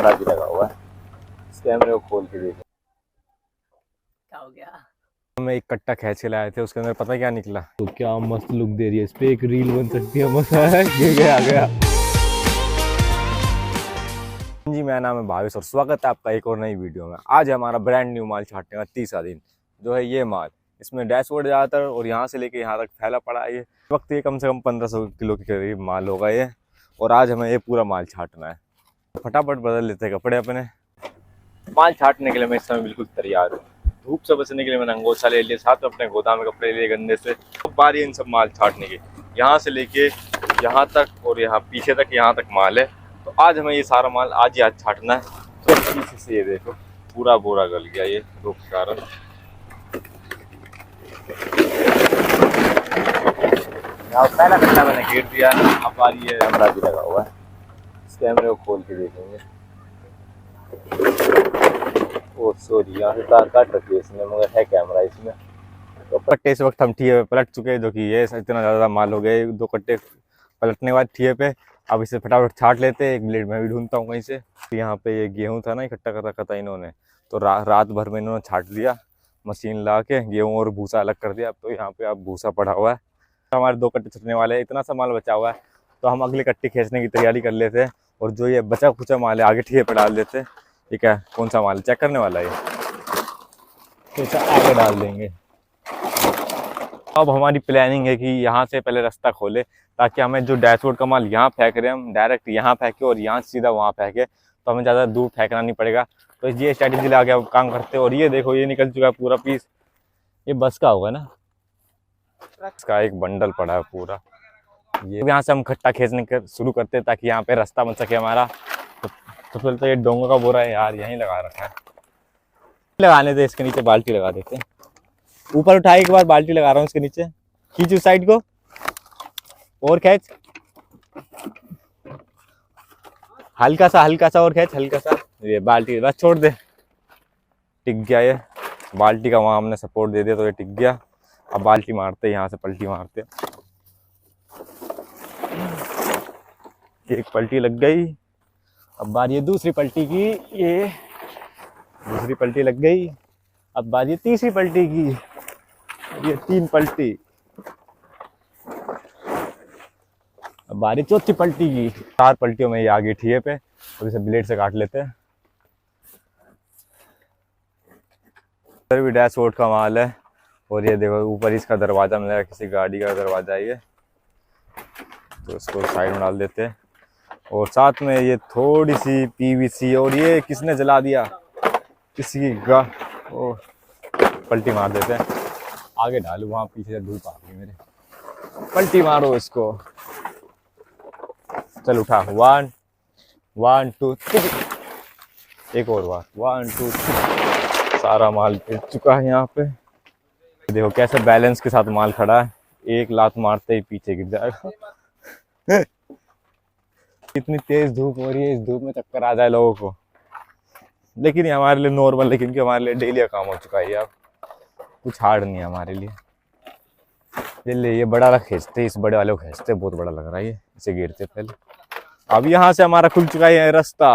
Camera भी लगा हुआ है। इस कैमरे को खोल के देखो क्या हो गया। हमें एक कट्टा खींच के लाए थे, उसके अंदर पता क्या निकला। तो क्या मस्त लुक दे रही है, इस पे एक रील बन सकती है। मस्त है, ये गया जी। मेरा नाम है भावेश और स्वागत है आपका एक और नई वीडियो में। आज है हमारा ब्रांड न्यू माल छाटने का तीसरा दिन, जो है ये माल। इसमें डैशबोर्ड ज़्यादातर और यहाँ से लेके यहाँ तक फैला पड़ा है। ये वक्त ये कम से कम 1500 किलो के करीब माल होगा ये, और आज हमें ये पूरा माल छाटना है। फटाफट बदल लेते हैं कपड़े अपने। माल छाटने के लिए मैं इस समय बिल्कुल तैयार हूँ। धूप से बचने के लिए मैंने अंगोछा ले लिया, साथ में अपने गोदाम में कपड़े लिए गंदे से। तो बारी इन सब माल छाटने की, यहाँ से लेके यहाँ तक और यहाँ पीछे तक, यहाँ तक माल है। तो आज हमें ये सारा माल आज ही आज छाटना है। तो पीछे से ये देखो पूरा बोरा गल गया ये धूप के कारण। पहला कट्टा मैंने घेर दिया, अब बारी है। कैमरा भी लगा हुआ है, इस कैमरे को खोल के देखेंगे। ओ सॉरी, यहाँ से तार काट रखी है इसने, मगर है कैमरा इसमें। तो कट्टे इस वक्त हम ठिये पे पलट चुके हैं, जो कि ये इतना ज़्यादा माल हो गया। 2 कट्टे पलटने के बाद ठिये पे अब इसे फटाफट छाट लेते हैं। एक ब्लेड मैं भी ढूंढता हूँ कहीं से। तो यहाँ पे ये गेहूँ था ना, इकट्ठा कर रखा था इन्होंने, तो रात भर में इन्होंने छाट दिया। मशीन ला के गेहूँ और भूसा अलग कर दिया। अब तो यहाँ पे अब भूसा पड़ा हुआ है। हमारे 2 कट्टे छटने वाले हैं, इतना सा माल बचा हुआ है। तो हम अगले कट्टे खींचने की तैयारी कर लेते हैं, और जो ये बचा खुचा माल है आगे ठिये पे डाल देते हैं। ठीक है, कौन सा माल चेक करने वाला है, तो इसे आगे डाल देंगे। अब हमारी प्लानिंग है कि यहाँ से पहले रास्ता खोले, ताकि हमें जो डैशबोर्ड का माल यहाँ फेंक रहे हैं हम डायरेक्ट यहाँ फेंके और यहाँ सीधा वहाँ फेंके, तो हमें ज़्यादा दूर फेंकना नहीं पड़ेगा। तो ये स्ट्रैटेजी लगा के काम करते हैं। और ये देखो, ये निकल चुका है पूरा पीस। ये बस का होगा ना, इसका एक बंडल पड़ा है पूरा। ये यहाँ से हम खट्टा खींचने शुरू करते हैं, ताकि यहाँ पे रास्ता बन सके हमारा। तो फिर तो ये डोंगों का बोरा है यार, यहीं लगा रखा है। लगाने दे, इसके नीचे बाल्टी लगा देते हैं। ऊपर उठाए के बाद बाल्टी लगा रहा हूँ इसके नीचे। खींच उस साइड को और खींच, हल्का सा और खींच, हल्का सा। ये बाल्टी बस छोड़ दे, टिक गया ये। बाल्टी का वहाँ हमने सपोर्ट दे दिया तो ये टिक गया। अब बाल्टी मारते, यहाँ से पलटी मारते। एक पलटी लग गई, अब बारी है दूसरी पलटी की। ये दूसरी पलटी लग गई, अब बारी है तीसरी पलटी की। ये 3 पलटी, अब बारी चौथी पलटी की। 4 पलटियों में ये आगे ठिये पे, और इसे ब्लेड से काट लेते हैं। इधर भी डैशबोर्ड का माल है, और ये देखो ऊपर इसका दरवाजा मिला है, किसी गाड़ी का दरवाजा है ये, तो इसको साइड में डाल देते हैं। और साथ में ये थोड़ी सी पीवीसी, और ये किसने जला दिया, किसी का, ओ पलटी मार देते हैं। आगे डालू, वहाँ पीछे से धूप आ गई मेरे। पलटी मारो इसको, चल उठा। 1 1 2 3, एक और बार 1 2 3। सारा माल गिर चुका है यहाँ पे। देखो कैसे बैलेंस के साथ माल खड़ा है, एक लात मारते ही पीछे गिर जाएगा। इतनी तेज धूप हो रही है, इस धूप में चक्कर आ जाए लोगों को, लेकिन ये हमारे लिए नॉर्मल, लेकिन कि हमारे लिए डेली का काम हो चुका है। अब कुछ हार्ड नहीं है हमारे लिए। ये बड़ा वाला खींचते, इस बड़े वाले को खींचते, बहुत बड़ा लग रहा है ये, इसे गिरते पहले। अब यहाँ से हमारा खुल चुका है रास्ता,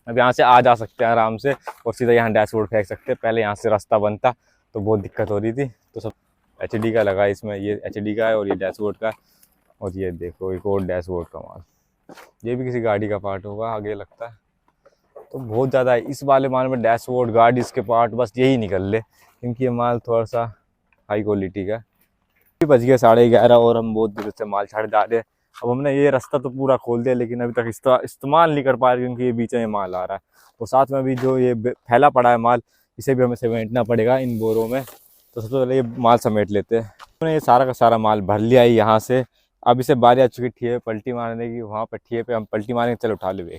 अब यहाँ से आ जा सकते हैं आराम से, और सीधा यहाँ डैशबोर्ड फेंक सकते हैं। पहले यहाँ से रास्ता बनता तो बहुत दिक्कत हो रही थी। तो सब HD का लगा इसमें, ये HD का है और ये डैशबोर्ड का। और ये देखो एक और डैशबोर्ड का माल, ये भी किसी गाड़ी का पार्ट होगा आगे लगता है। तो बहुत ज़्यादा है इस वाले माल में, डैशबोर्ड, गाड़ी, इसके पार्ट, बस यही निकल ले, क्योंकि ये माल थोड़ा सा हाई क्वालिटी का। बज गए 11:30 और हम बहुत दूर से माल छाड़ जा रहे हैं। अब हमने ये रास्ता तो पूरा खोल दिया, लेकिन अभी तक इस्तेमाल नहीं कर पा रहे, क्योंकि ये बीच में माल आ रहा है। और साथ में भी जो ये फैला पड़ा है माल, इसे भी हमें समेटना पड़ेगा इन बोरों में। तो सबसे पहले ये माल समेट लेते हैं। हमने ये सारा का सारा माल भर लिया है यहाँ से। अब इसे बारी आ चुकी ठिये पे पलटी मारने की, वहाँ पर ठिये पे हम पलटी मारेंगे। चलो उठा ले,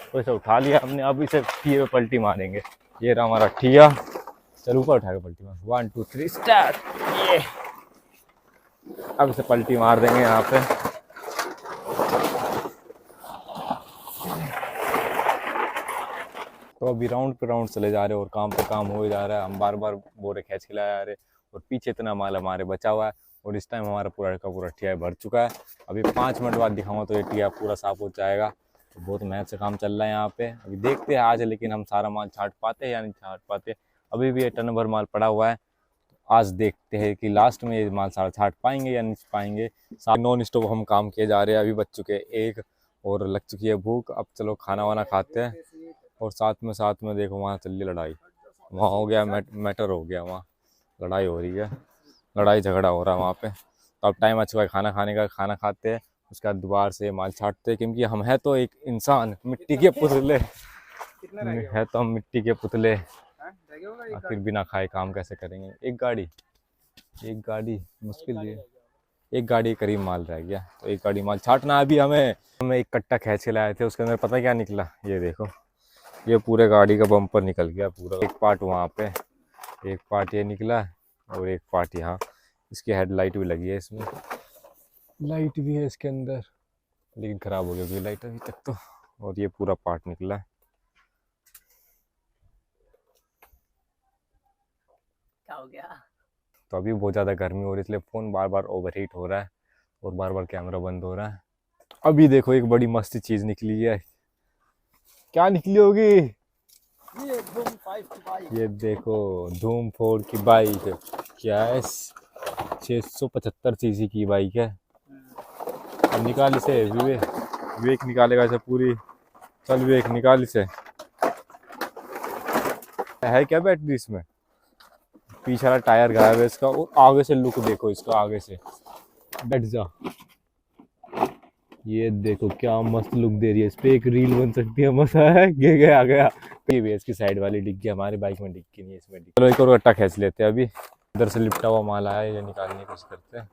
तो इसे उठा लिया हमने। अब इसे ठिये पे पलटी मारेंगे। ये रहा हमारा ठिया, चल ऊपर उठा के पलटी मार। 1 2 3 स्टार्ट। ये अब इसे पलटी मार देंगे यहाँ पे। तो अभी राउंड पे राउंड चले जा रहे हैं, और काम पे काम हो जा रहा है। हम बार बार बोरे खींच के लाए जा रहे, और पीछे इतना माल हमारे बचा हुआ है। और इस टाइम हमारा पूरा का पूरा टीआई भर चुका है। अभी 5 मिनट बाद दिखाऊंगा तो ये टीआई पूरा साफ हो जाएगा। तो बहुत मेहनत से काम चल रहा है यहाँ पे। अभी देखते हैं आज, लेकिन हम सारा माल छाट पाते हैं या नहीं छाट पाते। अभी भी 1 टन भर माल पड़ा हुआ है। आज देखते हैं कि लास्ट में ये माल सारा छाट पाएंगे या नहीं पाएंगे। नॉन स्टॉप हम काम किए जा रहे हैं। अभी बज चुके 1 और लग चुकी है भूख। अब चलो खाना वाना खाते हैं। और साथ में देखो वहाँ चल रही लड़ाई, वहाँ हो गया मैटर हो गया, वहाँ लड़ाई हो रही है, लड़ाई झगड़ा हो रहा है वहाँ पे। तो अब टाइम आ चुका है खाना खाने का। खाना खाते हैं, उसके बाद दोबारा से माल छाटते हैं, क्योंकि हम है तो एक इंसान, मिट्टी के पुतले है तो हम मिट्टी के पुतले, आखिर बिना खाए काम कैसे करेंगे। एक गाड़ी मुश्किल है, एक गाड़ी करीब माल रह गया, तो एक गाड़ी माल छाटना है अभी हमें एक कट्टा खींच के लाए थे, उसके अंदर पता क्या निकला, ये देखो, ये पूरे गाड़ी का बम्पर निकल गया पूरा। एक पार्ट वहाँ पे, एक पार्ट ये निकला और एक पार्ट यहाँ। इसकी हेडलाइट भी लगी है, इसमें लाइट भी है इसके अंदर, लेकिन ख़राब हो गई लाइट अभी तक तो। और ये पूरा पार्ट निकला है। क्या हो गया? तो अभी बहुत ज़्यादा गर्मी हो रही है, इसलिए फ़ोन बार बार ओवरहीट हो रहा है और बार बार कैमरा बंद हो रहा है। अभी देखो एक बड़ी मस्त चीज़ निकली है। क्या निकली होगी? ये धूम 5 की बाइक। ये देखो धूम 4 की बाइक। क्या है? 675 सीसी की बाइक है। अब निकाल इसे, विवेक निकालेगा इसे पूरी। चल विवेक निकाल इसे। है क्या बैटरी इसमें? पीछे वाला टायर गायब है इसका। और आगे से लुक देखो इसका, आगे से बैठ जा। ये देखो क्या मस्त लुक दे रही है। इस पे एक रील बन सकती है, मजा है। ये गया ये भी इसकी साइड वाली डिग्गी, हमारी बाइक में डिग्गी नहीं है, इसमें डिग्गी। चलो एक और कट्टा खींच लेते हैं। अभी इधर से लिपटा हुआ माल आया, ये निकालने की कोशिश करते हैं।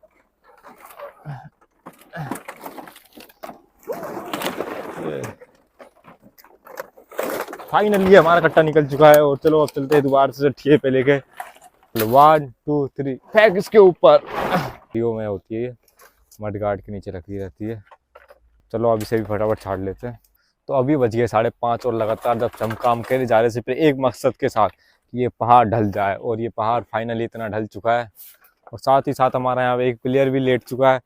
फाइनली हमारा कट्टा निकल चुका है। और चलो अब चलते हैं दोबारा से ठिए पे लेके। 1 2 3 फेंक इसके ऊपर। ठियों में होती है, मड गार्ड के नीचे रखी रहती है। चलो अब इसे भी फटाफट छाट लेते हैं। तो अभी बज गए 5:30 और लगातार जब हम काम करे जा रहे थे, फिर एक मकसद के साथ कि ये पहाड़ ढल जाए। और ये पहाड़ फाइनली इतना ढल चुका है। और साथ ही साथ हमारा यहाँ पे एक प्लेयर भी लेट चुका है।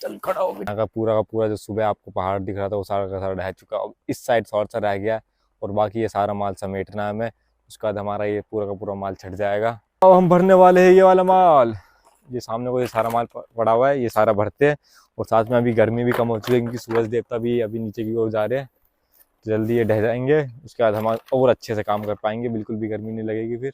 चल खड़ा हो गया। का पूरा जो सुबह आपको पहाड़ दिख रहा था वो सारा का सारा ढह चुका है। अब इस साइड शॉर्ट सा रह गया और बाकी ये सारा माल समेटना है हमें। उसके बाद हमारा ये पूरा का पूरा माल छट जाएगा। अब हम भरने वाले हैं ये वाला माल। ये सामने को ये सारा माल पड़ा हुआ है, ये सारा भरते हैं। और साथ में अभी गर्मी भी कम हो चुकी है, क्योंकि सूरज देवता भी अभी नीचे की ओर जा रहे हैं। तो जल्दी ये ढह जाएंगे, उसके बाद हम और अच्छे से काम कर पाएंगे, बिल्कुल भी गर्मी नहीं लगेगी फिर।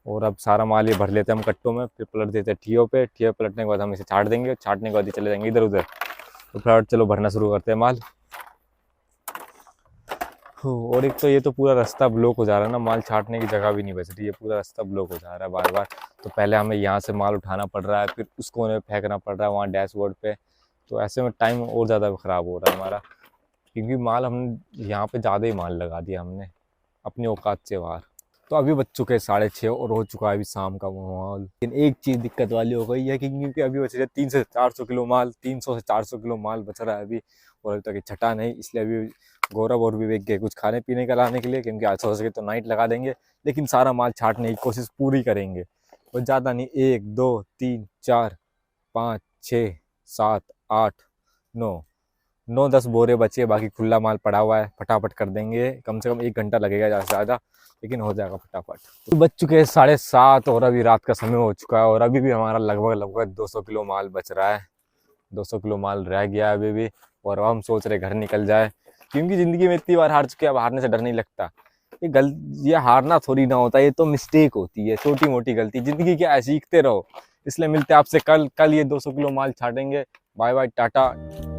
और अब सारा माल ये भर लेते हैं हम कट्टों में, फिर पलट देते हैं ठियों पे। ठियों पलटने के बाद हम इसे छाट देंगे। छाटने के बाद ये चले जाएंगे इधर उधर। तो फटाफट चलो भरना शुरू करते हैं माल। और एक तो ये तो पूरा रास्ता ब्लॉक हो जा रहा है ना, माल छाटने की जगह भी नहीं बच रही है, पूरा रास्ता ब्लॉक हो जा रहा है बार बार। तो पहले हमें यहाँ से माल उठाना पड़ रहा है, फिर उस कोने में फेंकना पड़ रहा है वहाँ डैशबोर्ड पे। तो ऐसे में टाइम और ज़्यादा ख़राब हो रहा है हमारा, क्योंकि माल हमने यहाँ पे ज़्यादा ही माल लगा दिया हमने अपनी औकात से बाहर। तो अभी बज चुके हैं 6:30 और हो चुका है अभी शाम का माहौल। लेकिन एक चीज़ दिक्कत वाली हो गई है, क्योंकि अभी बच रहे 300 से 400 किलो माल, 300 से 400 किलो माल बच रहा है अभी। और अभी तक छटा नहीं, इसलिए अभी गौरव और विवेक गए कुछ खाने पीने का लाने के लिए, क्योंकि आज हो सके तो नाइट लगा देंगे। लेकिन सारा माल छाटने की कोशिश पूरी करेंगे, और ज़्यादा नहीं। 1 2 3 4 5 6 7 8 9 10 बोरे बचे, बाकी खुला माल पड़ा हुआ है। फटाफट कर देंगे, कम से कम 1 घंटा लगेगा ज़्यादा से ज़्यादा, लेकिन हो जाएगा फटाफट। तो बज चुके हैं 7:30 और अभी रात का समय हो चुका है। और अभी भी हमारा लगभग 200 किलो माल बच रहा है, 200 किलो माल रह गया है अभी भी। और हम सोच रहे घर निकल जाए, क्योंकि ज़िंदगी में इतनी बार हार चुके हैं, अब हारने से डर नहीं लगता। ये हारना थोड़ी ना होता, ये तो मिस्टेक होती है, छोटी मोटी गलती। ज़िंदगी क्या है, सीखते रहो। इसलिए मिलते हैं आपसे कल ये 200 किलो माल छाटेंगे। Bye bye, Tata.